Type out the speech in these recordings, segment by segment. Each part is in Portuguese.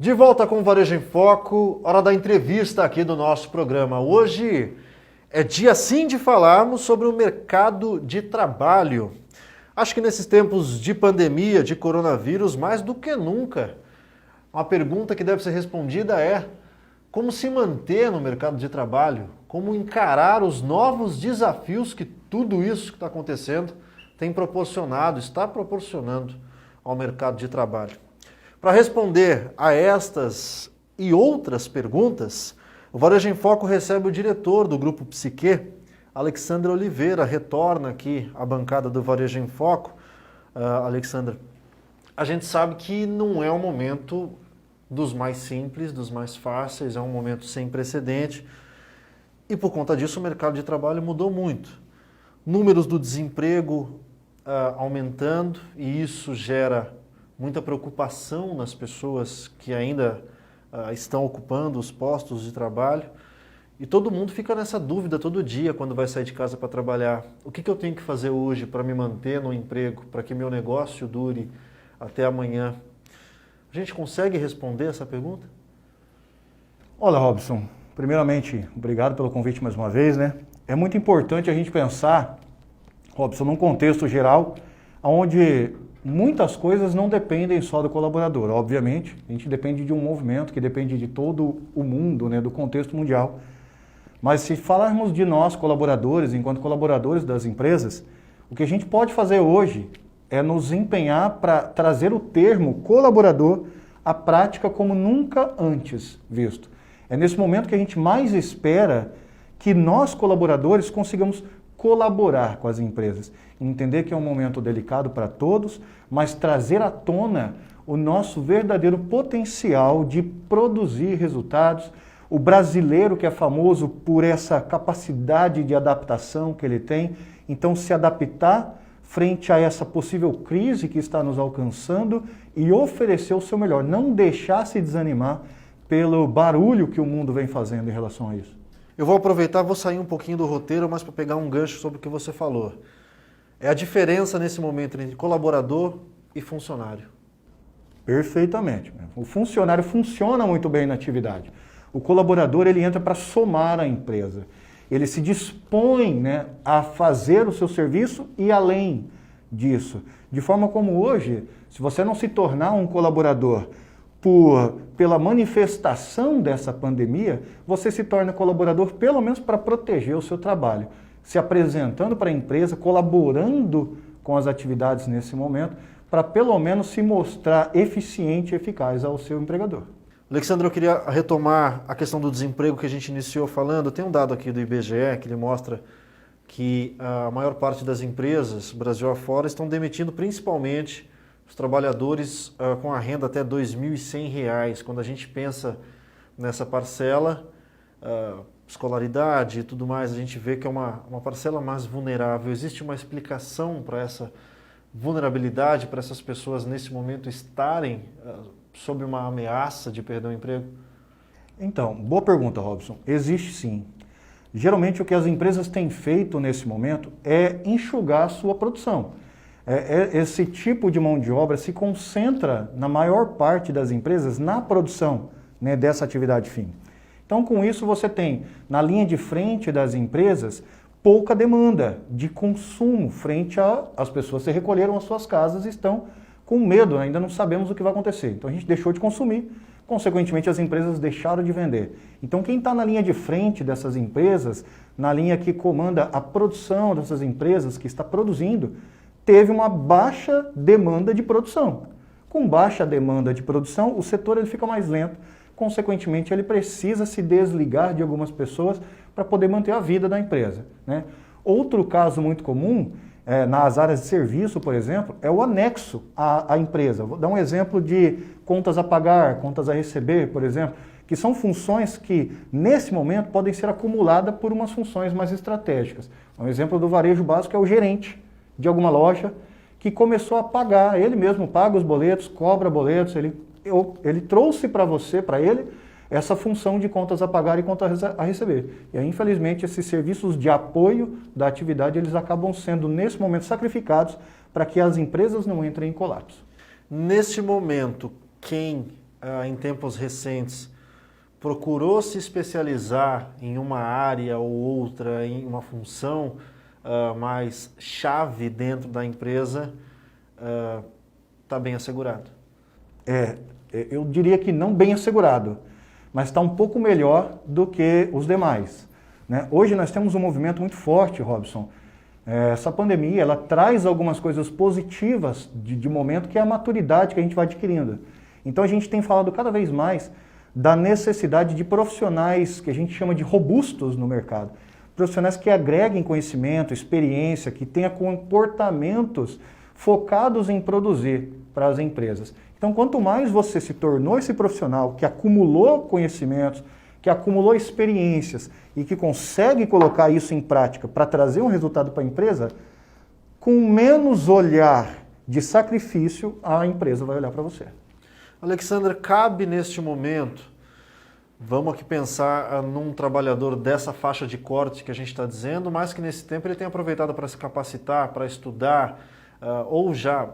De volta com o Varejo em Foco, hora da entrevista aqui do nosso programa. Hoje é dia sim de falarmos sobre o mercado de trabalho. Acho que nesses tempos de pandemia, de coronavírus, mais do que nunca, uma pergunta que deve ser respondida é: como se manter no mercado de trabalho? Como encarar os novos desafios que tudo isso que está acontecendo tem proporcionado, está proporcionando ao mercado de trabalho? Para responder a estas e outras perguntas, o Varejo em Foco recebe o diretor do Grupo Psiquê, Alexandre Oliveira, retorna aqui à bancada do Varejo em Foco. Alexandre, a gente sabe que não é um momento dos mais simples, dos mais fáceis, é um momento sem precedente e por conta disso o mercado de trabalho mudou muito. Números do desemprego aumentando e isso gera muita preocupação nas pessoas que ainda estão ocupando os postos de trabalho e todo mundo fica nessa dúvida todo dia quando vai sair de casa para trabalhar. O que eu tenho que fazer hoje para me manter no emprego, para que meu negócio dure até amanhã? A gente consegue responder essa pergunta? Olha, Robson, primeiramente, obrigado pelo convite mais uma vez, né? É muito importante a gente pensar, Robson, num contexto geral, onde muitas coisas não dependem só do colaborador. Obviamente, a gente depende de um movimento que depende de todo o mundo, né, do contexto mundial. Mas se falarmos de nós, colaboradores, enquanto colaboradores das empresas, o que a gente pode fazer hoje é nos empenhar para trazer o termo colaborador à prática como nunca antes visto. É nesse momento que a gente mais espera que nós, colaboradores, consigamos colaborar com as empresas. Entender que é um momento delicado para todos, mas trazer à tona o nosso verdadeiro potencial de produzir resultados. O brasileiro que é famoso por essa capacidade de adaptação que ele tem, então se adaptar frente a essa possível crise que está nos alcançando e oferecer o seu melhor, não deixar se desanimar pelo barulho que o mundo vem fazendo em relação a isso. Eu vou aproveitar, vou sair um pouquinho do roteiro, mas para pegar um gancho sobre o que você falou. É a diferença nesse momento entre colaborador e funcionário. Perfeitamente. O funcionário funciona muito bem na atividade. O colaborador, ele entra para somar a empresa. Ele se dispõe, né, a fazer o seu serviço e além disso. De forma como hoje, se você não se tornar um colaborador pela manifestação dessa pandemia, você se torna colaborador pelo menos para proteger o seu trabalho, se apresentando para a empresa, colaborando com as atividades nesse momento, para pelo menos se mostrar eficiente e eficaz ao seu empregador. Alexandre, eu queria retomar a questão do desemprego que a gente iniciou falando. Tem um dado aqui do IBGE que ele mostra que a maior parte das empresas, Brasil afora, estão demitindo principalmente os trabalhadores com a renda até R$ 2.100. Quando a gente pensa nessa parcela, escolaridade e tudo mais, a gente vê que é uma parcela mais vulnerável. Existe uma explicação para essa vulnerabilidade, para essas pessoas nesse momento estarem sob uma ameaça de perder o emprego? Então, boa pergunta, Robson. Existe sim. Geralmente o que as empresas têm feito nesse momento é enxugar a sua produção. Esse tipo de mão de obra se concentra na maior parte das empresas na produção, né, dessa atividade fim. Então, com isso, você tem na linha de frente das empresas pouca demanda de consumo frente às pessoas que recolheram às suas casas e estão com medo, ainda não sabemos o que vai acontecer. Então, a gente deixou de consumir, consequentemente, as empresas deixaram de vender. Então, quem está na linha de frente dessas empresas, na linha que comanda a produção dessas empresas, que está produzindo, teve uma baixa demanda de produção. Com baixa demanda de produção, o setor ele fica mais lento, consequentemente ele precisa se desligar de algumas pessoas para poder manter a vida da empresa, né? Outro caso muito comum, nas áreas de serviço, por exemplo, é o anexo à empresa. Vou dar um exemplo de contas a pagar, contas a receber, por exemplo, que são funções que, nesse momento, podem ser acumuladas por umas funções mais estratégicas. Um exemplo do varejo básico é o gerente de alguma loja que começou a pagar, ele mesmo paga os boletos, cobra boletos, ele trouxe para você, para ele, essa função de contas a pagar e contas a receber. E aí, infelizmente, esses serviços de apoio da atividade, eles acabam sendo, nesse momento, sacrificados para que as empresas não entrem em colapso. Neste momento, quem em tempos recentes, procurou se especializar em uma área ou outra, em uma função mais chave dentro da empresa, está bem assegurado? Eu diria que não bem assegurado, mas está um pouco melhor do que os demais, né? Hoje nós temos um movimento muito forte, Robson. Essa pandemia, ela traz algumas coisas positivas de momento, que é a maturidade que a gente vai adquirindo. Então a gente tem falado cada vez mais da necessidade de profissionais que a gente chama de robustos no mercado. Profissionais que agreguem conhecimento, experiência, que tenham comportamentos focados em produzir para as empresas. Então, quanto mais você se tornou esse profissional que acumulou conhecimentos, que acumulou experiências e que consegue colocar isso em prática para trazer um resultado para a empresa, com menos olhar de sacrifício, a empresa vai olhar para você. Alexandre, cabe neste momento, vamos aqui pensar num trabalhador dessa faixa de corte que a gente está dizendo, mas que nesse tempo ele tem aproveitado para se capacitar, para estudar, ou já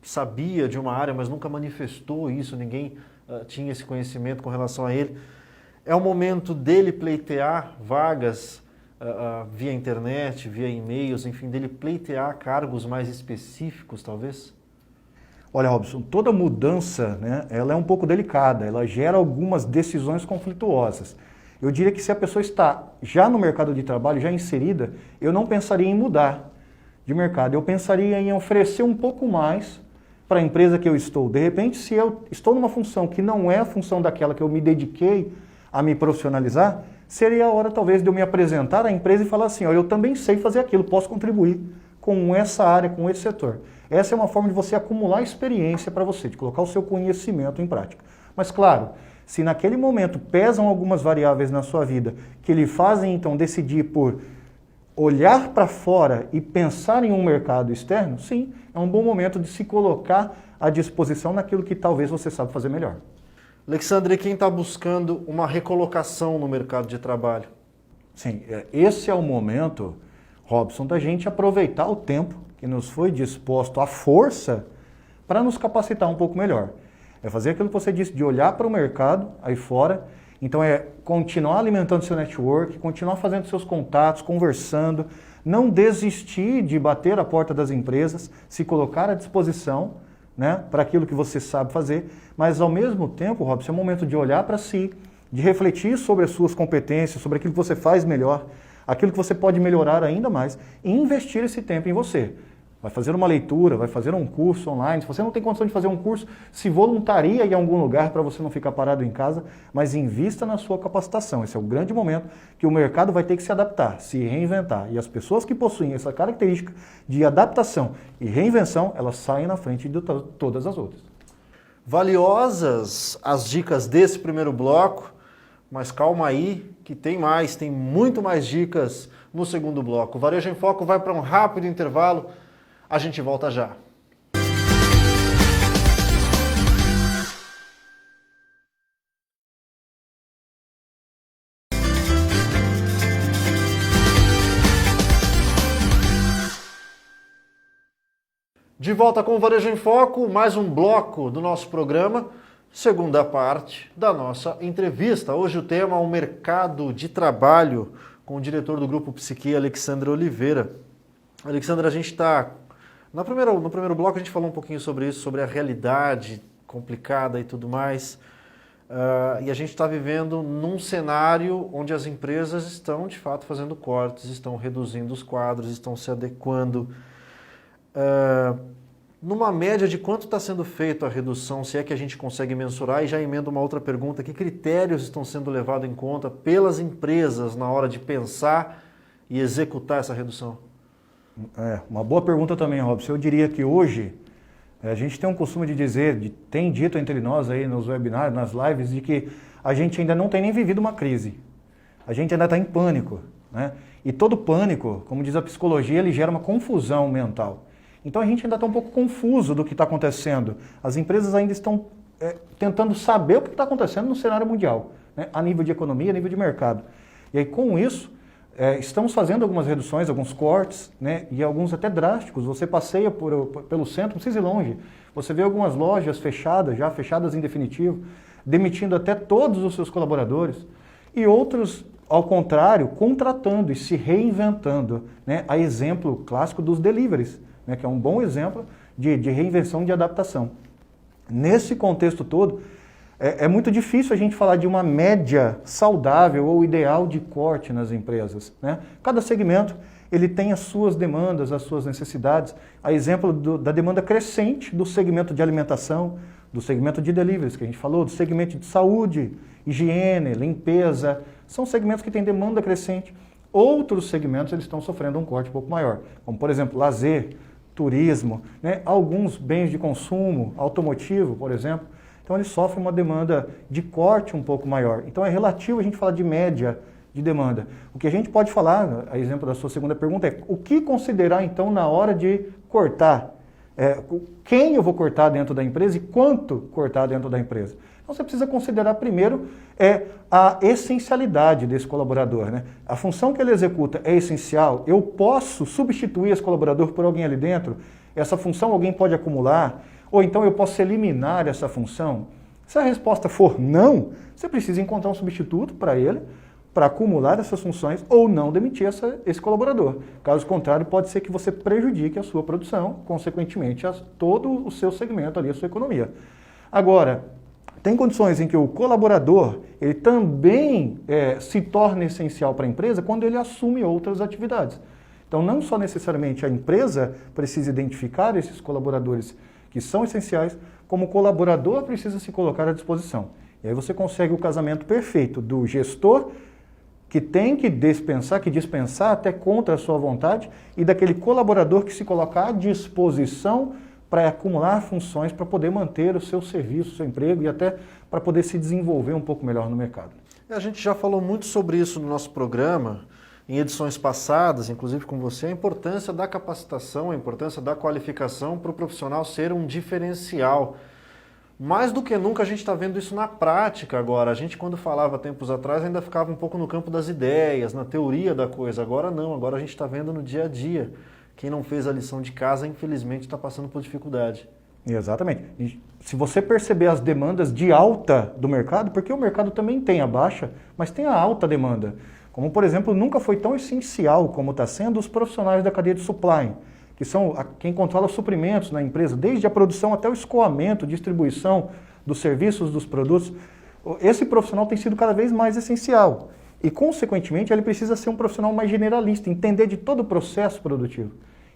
sabia de uma área, mas nunca manifestou isso, ninguém tinha esse conhecimento com relação a ele. É o momento dele pleitear vagas via internet, via e-mails, enfim, dele pleitear cargos mais específicos, talvez? Olha, Robson, toda mudança, né, ela é um pouco delicada, ela gera algumas decisões conflituosas. Eu diria que se a pessoa está já no mercado de trabalho, já inserida, eu não pensaria em mudar de mercado, eu pensaria em oferecer um pouco mais para a empresa que eu estou. De repente, se eu estou numa função que não é a função daquela que eu me dediquei a me profissionalizar, seria a hora talvez de eu me apresentar à empresa e falar assim, olha, eu também sei fazer aquilo, posso contribuir com essa área, com esse setor. Essa é uma forma de você acumular experiência para você, de colocar o seu conhecimento em prática. Mas claro, se naquele momento pesam algumas variáveis na sua vida que lhe fazem então decidir por olhar para fora e pensar em um mercado externo, sim, é um bom momento de se colocar à disposição naquilo que talvez você saiba fazer melhor. Alexandre, quem está buscando uma recolocação no mercado de trabalho? Sim, esse é o momento, Robson, da gente aproveitar o tempo que nos foi disposto à força para nos capacitar um pouco melhor. É fazer aquilo que você disse, de olhar para o mercado aí fora. Então é continuar alimentando seu network, continuar fazendo seus contatos, conversando, não desistir de bater a porta das empresas, se colocar à disposição, né, para aquilo que você sabe fazer, mas ao mesmo tempo, Robson, é o momento de olhar para si, de refletir sobre as suas competências, sobre aquilo que você faz melhor, aquilo que você pode melhorar ainda mais e investir esse tempo em você. Vai fazer uma leitura, vai fazer um curso online. Se você não tem condição de fazer um curso, se voluntaria em algum lugar para você não ficar parado em casa, mas invista na sua capacitação. Esse é o grande momento que o mercado vai ter que se adaptar, se reinventar. E as pessoas que possuem essa característica de adaptação e reinvenção, elas saem na frente de todas as outras. Valiosas as dicas desse primeiro bloco, mas calma aí que tem mais, tem muito mais dicas no segundo bloco. O Varejo em Foco vai para um rápido intervalo. A gente volta já. De volta com o Varejo em Foco, mais um bloco do nosso programa, segunda parte da nossa entrevista. Hoje o tema é o mercado de trabalho com o diretor do Grupo Psique, Alexandre Oliveira. Alexandre, a gente está... No primeiro bloco a gente falou um pouquinho sobre isso, sobre a realidade complicada e tudo mais. E a gente está vivendo num cenário onde as empresas estão, de fato, fazendo cortes, estão reduzindo os quadros, estão se adequando. Numa média de quanto está sendo feito a redução, se é que a gente consegue mensurar, e já emendo uma outra pergunta, que critérios estão sendo levados em conta pelas empresas na hora de pensar e executar essa redução? Uma boa pergunta também, Robson. Eu diria que hoje a gente tem um costume de dizer, tem dito entre nós aí nos webinários, nas lives, de que a gente ainda não tem nem vivido uma crise. A gente ainda está em pânico, né? E todo pânico, como diz a psicologia, ele gera uma confusão mental. Então a gente ainda está um pouco confuso do que está acontecendo. As empresas ainda estão tentando saber o que está acontecendo no cenário mundial, né? A nível de economia, a nível de mercado. E aí com isso, estamos fazendo algumas reduções, alguns cortes, né, e alguns até drásticos. Você passeia pelo centro, não precisa ir longe. Você vê algumas lojas fechadas, já fechadas em definitivo. demitindo até todos os seus colaboradores, e outros, ao contrário, contratando e se reinventando, né? A exemplo clássico dos deliveries, né? Que é um bom exemplo de reinvenção, de adaptação. Nesse contexto todo, é muito difícil a gente falar de uma média saudável ou ideal de corte nas empresas, né? Cada segmento ele tem as suas demandas, as suas necessidades. A exemplo da demanda crescente do segmento de alimentação, do segmento de deliveries que a gente falou, do segmento de saúde, higiene, limpeza, são segmentos que têm demanda crescente. Outros segmentos eles estão sofrendo um corte um pouco maior, como por exemplo, lazer, turismo, né? Alguns bens de consumo, automotivo, por exemplo. Então eles sofrem uma demanda de corte um pouco maior. Então é relativo a gente falar de média de demanda. O que a gente pode falar, a exemplo da sua segunda pergunta, é o que considerar então na hora de cortar? Quem eu vou cortar dentro da empresa e quanto cortar dentro da empresa? Então você precisa considerar primeiro a essencialidade desse colaborador, né? A função que ele executa é essencial, eu posso substituir esse colaborador por alguém ali dentro? Essa função alguém pode acumular? Ou então eu posso eliminar essa função? Se a resposta for não, você precisa encontrar um substituto para ele, para acumular essas funções ou não demitir esse colaborador. Caso contrário, pode ser que você prejudique a sua produção, consequentemente, todo o seu segmento ali, a sua economia. Agora, tem condições em que o colaborador ele também se torna essencial para a empresa quando ele assume outras atividades. Então, não só necessariamente a empresa precisa identificar esses colaboradores que são essenciais, como o colaborador precisa se colocar à disposição. E aí você consegue o casamento perfeito do gestor, que tem que dispensar até contra a sua vontade, e daquele colaborador que se coloca à disposição para acumular funções, para poder manter o seu serviço, o seu emprego e até para poder se desenvolver um pouco melhor no mercado. A gente já falou muito sobre isso no nosso programa, em edições passadas, inclusive com você, a importância da capacitação, a importância da qualificação para o profissional ser um diferencial. Mais do que nunca a gente está vendo isso na prática agora. A gente, quando falava tempos atrás, ainda ficava um pouco no campo das ideias, na teoria da coisa. Agora não, agora a gente está vendo no dia a dia. Quem não fez a lição de casa, infelizmente, está passando por dificuldade. Exatamente. E se você perceber as demandas de alta do mercado, porque o mercado também tem a baixa, mas tem a alta demanda. Como, por exemplo, nunca foi tão essencial como está sendo os profissionais da cadeia de supply, que são quem controla os suprimentos na empresa, desde a produção até o escoamento, distribuição dos serviços, dos produtos. Esse profissional tem sido cada vez mais essencial e, consequentemente, ele precisa ser um profissional mais generalista, entender de todo o processo produtivo.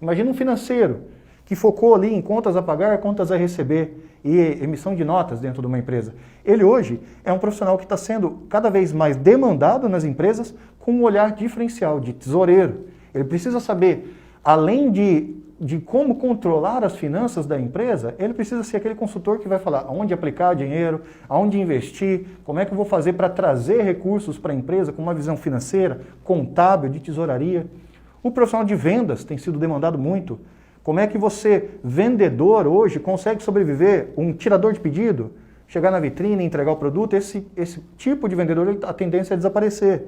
Imagina um financeiro que focou ali em contas a pagar, contas a receber e emissão de notas dentro de uma empresa. Ele hoje é um profissional que está sendo cada vez mais demandado nas empresas com um olhar diferencial, de tesoureiro. Ele precisa saber, além de como controlar as finanças da empresa, ele precisa ser aquele consultor que vai falar onde aplicar dinheiro, aonde investir, como é que eu vou fazer para trazer recursos para a empresa com uma visão financeira, contábil, de tesouraria. O profissional de vendas tem sido demandado muito. Como é que você, vendedor hoje, consegue sobreviver? Um tirador de pedido? Chegar na vitrine, entregar o produto? Esse tipo de vendedor, a tendência é desaparecer.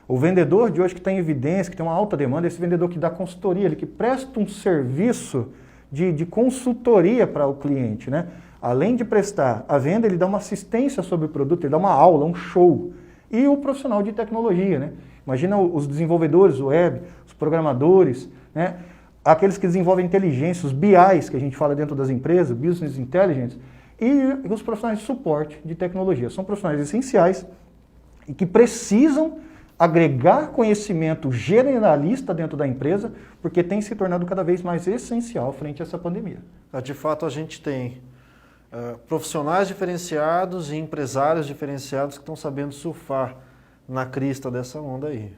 O vendedor de hoje que está em evidência, que tem uma alta demanda, é esse vendedor que dá consultoria, ele que presta um serviço de consultoria para o cliente, né? Além de prestar a venda, ele dá uma assistência sobre o produto, ele dá uma aula, um show. E o profissional de tecnologia, né? Imagina os desenvolvedores web, os programadores, né? Aqueles que desenvolvem inteligência, os BIs que a gente fala dentro das empresas, Business Intelligence, e os profissionais de suporte de tecnologia. São profissionais essenciais e que precisam agregar conhecimento generalista dentro da empresa, porque tem se tornado cada vez mais essencial frente a essa pandemia. De fato, a gente tem profissionais diferenciados e empresários diferenciados que estão sabendo surfar na crista dessa onda aí.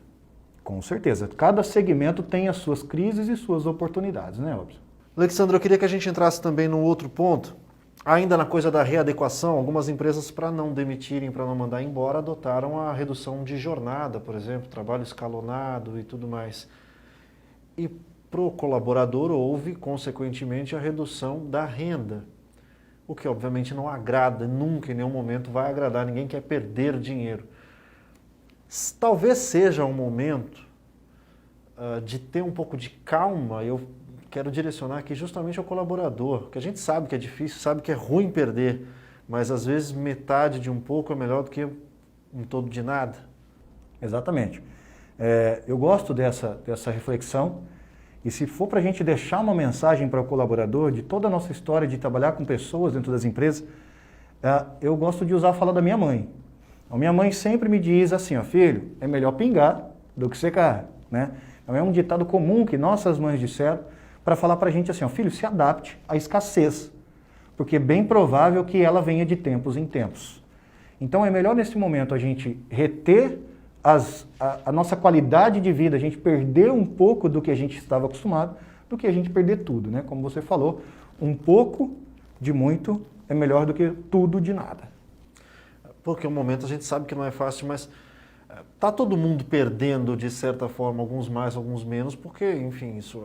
Com certeza. Cada segmento tem as suas crises e suas oportunidades, né, Robson? Alexandre, eu queria que a gente entrasse também num outro ponto. Ainda na coisa da readequação, algumas empresas, para não demitirem, para não mandar embora, adotaram a redução de jornada, por exemplo, trabalho escalonado e tudo mais. E para o colaborador houve, consequentemente, a redução da renda, o que obviamente não agrada, nunca em nenhum momento vai agradar, ninguém quer perder dinheiro. Talvez seja um momento de ter um pouco de calma, eu quero direcionar aqui justamente ao colaborador, que a gente sabe que é difícil, sabe que é ruim perder, mas às vezes metade de um pouco é melhor do que um todo de nada. Exatamente. Eu gosto dessa reflexão, e se for para a gente deixar uma mensagem para o colaborador de toda a nossa história de trabalhar com pessoas dentro das empresas, eu gosto de usar a fala da minha mãe. A minha mãe sempre me diz assim, ó, filho, é melhor pingar do que secar, né? Então é um ditado comum que nossas mães disseram para falar para a gente assim, ó, filho, se adapte à escassez, porque é bem provável que ela venha de tempos em tempos. Então é melhor nesse momento a gente reter a nossa qualidade de vida, a gente perder um pouco do que a gente estava acostumado, do que a gente perder tudo, né? Como você falou, um pouco de muito é melhor do que tudo de nada. Porque o momento a gente sabe que não é fácil, mas está todo mundo perdendo de certa forma, alguns mais, alguns menos, porque, enfim, isso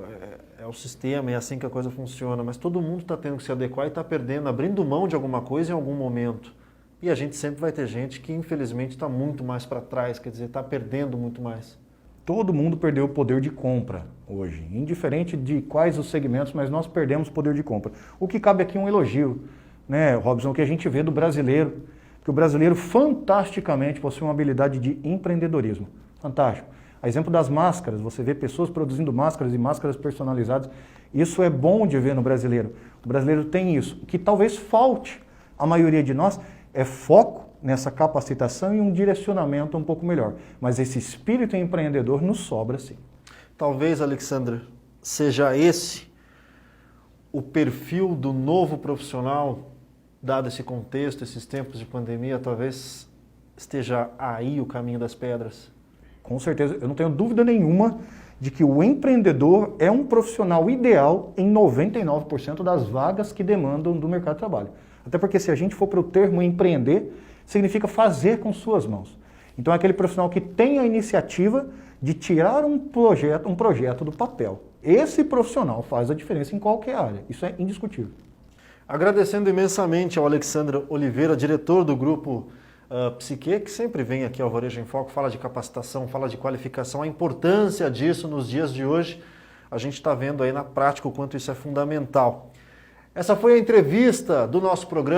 é o sistema, é assim que a coisa funciona, mas todo mundo está tendo que se adequar e está perdendo, abrindo mão de alguma coisa em algum momento. E a gente sempre vai ter gente que, infelizmente, está muito mais para trás, quer dizer, está perdendo muito mais. Todo mundo perdeu o poder de compra hoje, indiferente de quais os segmentos, mas nós perdemos o poder de compra. O que cabe aqui é um elogio, né, Robson, o que a gente vê do brasileiro, que o brasileiro fantasticamente possui uma habilidade de empreendedorismo. Fantástico. A exemplo das máscaras, você vê pessoas produzindo máscaras e máscaras personalizadas. Isso é bom de ver no brasileiro. O brasileiro tem isso. O que talvez falte à maioria de nós é foco nessa capacitação e um direcionamento um pouco melhor. Mas esse espírito empreendedor nos sobra sim. Talvez, Alexandre, seja esse o perfil do novo profissional, dado esse contexto, esses tempos de pandemia, talvez esteja aí o caminho das pedras. Com certeza, eu não tenho dúvida nenhuma de que o empreendedor é um profissional ideal em 99% das vagas que demandam do mercado de trabalho. Até porque se a gente for para o termo empreender, significa fazer com suas mãos. Então é aquele profissional que tem a iniciativa de tirar um projeto do papel. Esse profissional faz a diferença em qualquer área, isso é indiscutível. Agradecendo imensamente ao Alexandre Oliveira, diretor do grupo Psique, que sempre vem aqui ao Varejo em Foco, fala de capacitação, fala de qualificação, a importância disso nos dias de hoje. A gente está vendo aí na prática o quanto isso é fundamental. Essa foi a entrevista do nosso programa.